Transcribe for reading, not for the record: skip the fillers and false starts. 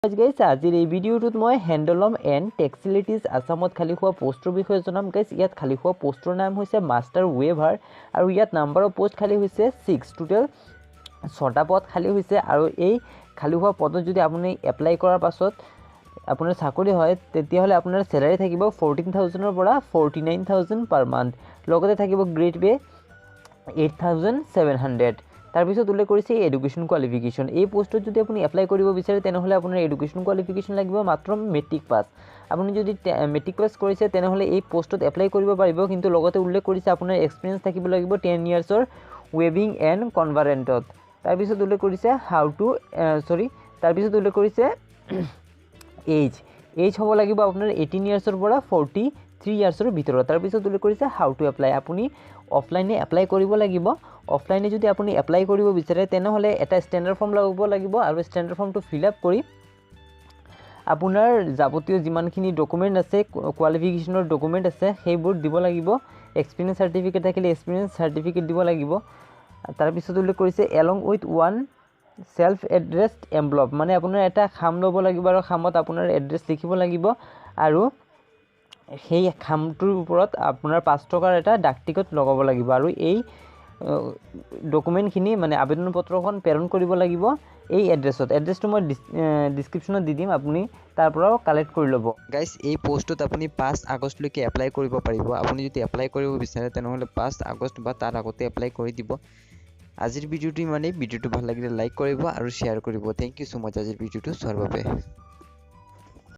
guys আজিৰ এই ভিডিঅ'টোত মই হেণ্ডলম এণ্ড টেক্সিলিটিজ আসামত খালী হোৱা পোষ্টৰ বিষয়ে জনাম গাইজ ইয়াত খালী হোৱা পোষ্টৰ নাম হৈছে মাষ্টাৰ ৱেভাৰ আৰু ইয়াত নাম্বাৰ অফ পোষ্ট খালী হৈছে 6 টোটেল 6টা পদ খালী হৈছে আৰু এই খালী হোৱা পদত যদি আপুনি এপ্লাই কৰাৰ পাছত আপোনাৰ চাকৰি হয় তেতিয়াহ'লে আপোনাৰ চেলাৰি থাকিব 14,000 পৰা 49,000 পাৰ মান্থ লগতে থাকিব গ্ৰেড পে 8,700 তাৰপিছত উল্লেখ কৰিছে এডুকেশ্যন কোৱালিফিকেশ্যন এই পোষ্টত যদি আপুনি এপ্লাই কৰিব বিচাৰে তেনেহ'লে আপোনাৰ এডুকেশ্যন কোৱালিফিকেশ্যন লাগিব মাত্ৰ মেট্ৰিক পাছ আপুনি যদি মেট্ৰিক পাছ কৰিছে তেনেহ'লে এই পোষ্টত এপ্লাই কৰিব পাৰিব কিন্তু লগতে উল্লেখ কৰিছে আপোনাৰ এক্সপিৰিয়েঞ্চ থাকিব লাগিব 10 ইয়াৰ্ছৰ ৱেভিং এণ্ড কনভাৰেণ্টত তাৰপিছত উল্লেখ কৰিছে তাৰপিছত উল্লেখ কৰিছে এজ হ'ব লাগিব আপোনাৰ 18 ইয়াৰ্ছৰ পৰা 43 ইয়াৰ্ছৰ ভিতৰত তাৰপিছত উল্লেখ কৰিছে হাউ টু এপ্লাই আপুনি অফলাইনে এপ্লাই কৰিব লাগিব অফলাইনে যদি আপুনি এপ্লাই কৰিব বিচাৰে তেনেহ'লে এটা ষ্টেণ্ডাৰ্ড ফৰ্ম ল'ব লাগিব আৰু ষ্টেণ্ডাৰ্ড ফৰ্মটো ফিল আপ কৰি আপোনাৰ যাৱতীয় যিমানখিনি ডকুমেণ্ট আছে কোৱালিফিকেশ্যনৰ ডকুমেণ্ট আছে সেইবোৰ দিব লাগিব এক্সপিৰিয়েঞ্চ চাৰ্টিফিকেট থাকিলে এক্সপিৰিয়েঞ্চ চাৰ্টিফিকেট দিব লাগিব তাৰপিছত উল্লেখ কৰিছে এলং উইথ ওৱান সেলফ এড্ৰেছড এমব্লপ মানে আপোনাৰ এটা খাম ল'ব লাগিব আৰু খামত আপোনাৰ এড্ৰেছ লিখিব লাগিব আৰু সেই খামটোৰ ওপৰত আপোনাৰ 5 টকাৰ এটা ডাক টিকট লগাব লাগিব আৰু এই ডকুমেণ্টখিনি মানে আবেদন পত্ৰখন প্ৰেৰণ কৰিব লাগিব এই এড্ৰেছটো মই ডিছক্ৰিপশ্যনত দি দিম আপুনি তাৰ পৰাও কালেক্ট কৰি ল'ব গাইজ এই পোষ্টত আপুনি 5 আগষ্টলৈকে এপ্লাই কৰিব পাৰিব আপুনি যদি এপ্লাই কৰিব বিচাৰে তেনেহ'লে 5 আগষ্ট বা তাৰ আগতে এপ্লাই কৰি দিব আজিৰ ভিডিঅ'টো ইমানেই ভিডিঅ'টো ভাল লাগিলে লাইক কৰিব আৰু শ্বেয়াৰ কৰিব থেংক ইউ সো মাচ আজিৰ ভিডিঅ'টো চোৱাৰ বাবে